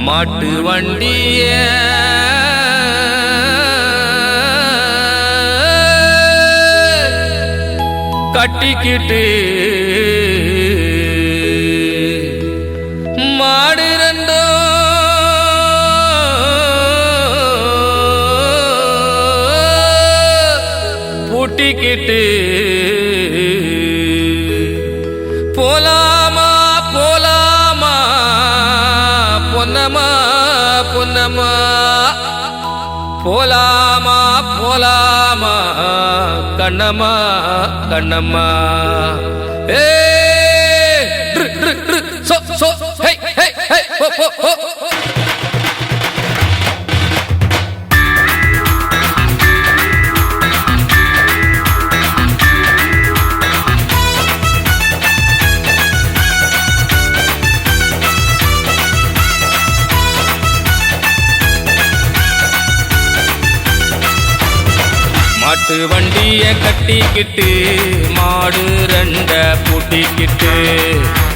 மாட்டு வண்டிய கட்டிக்கிட்டு மாடு ரெண்டோ பூட்டிக்கிட்டு போலாமா போலாமா பொன்னம்மா பொன்னம்மா போலாமா போலாமா கண்ணம்மா கண்ணம்மா ஏ சோ சோ ஹே ஹே ஹே ஹோ ஹோ ஹோ மாட்டு வண்டிய கட்டிக்கிட்டு மாடு ரெண்ட பூட்டிக்கிட்டு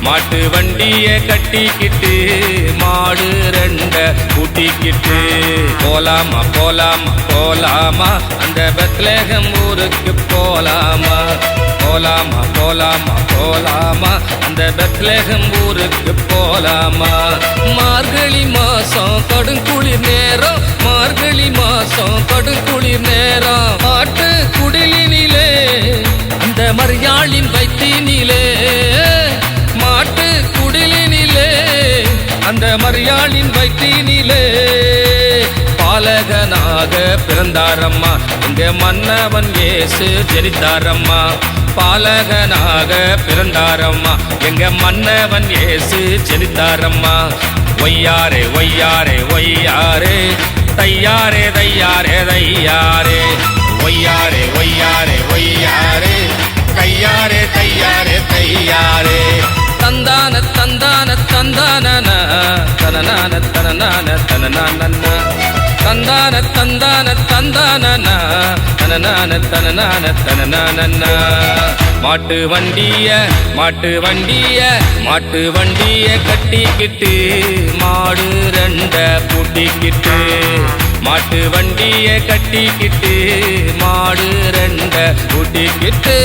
மாட்டு வண்டிய கட்டிக்கிட்டு மாடு ரெண்ட பூட்டிக்கிட்டு போலாமா போலாமா போலாமா அந்த பெத்லகேம் ஊருக்கு போலாமா போலாமா போலாமா போலாமா அந்த பெத்லகேம் ஊருக்கு போலாமா மார்கழி மாசம் கடுங்குளிர் நேரம் மார்கழி மாசம் கடுங்குளிர் நேரம் மாட்டு குடிலினிலே அந்த மரியாளின் வைத்தினிலே மாட்டு குடிலினிலே அந்த மரியாளின் வைத்தினிலே பாலகனாக பிறந்தாரம்மா இங்க மன்னவன் இயேசு ஜனித்தாரம்மா பாலகனாக பிறந்தாரம்மா எங்க மன்னவன் இயேசு ஜனித்தாரம்மா ஒய்யாரே ஒய்யாரே ஒய்யாரே தையாரே தையாரே தையாரே ஒய்யாரே ஒய்யாரே ஒய்யாரே தையாரே தையாரே தையாரே தந்தான தந்தான தந்தான தனநான தனநான தனநான தந்தான தந்தான தந்தான தனநான தனநான தனநான மாட்டு வண்டிய மாட்டு வண்டிய மாட்டு வண்டிய கட்டிக்கிட்டு மாடு ரெண்ட பூட்டிக்கிட்டு மாட்டு வண்டிய கட்டிக்கிட்டு மாடு ரெண்ட பூட்டிக்கிட்டு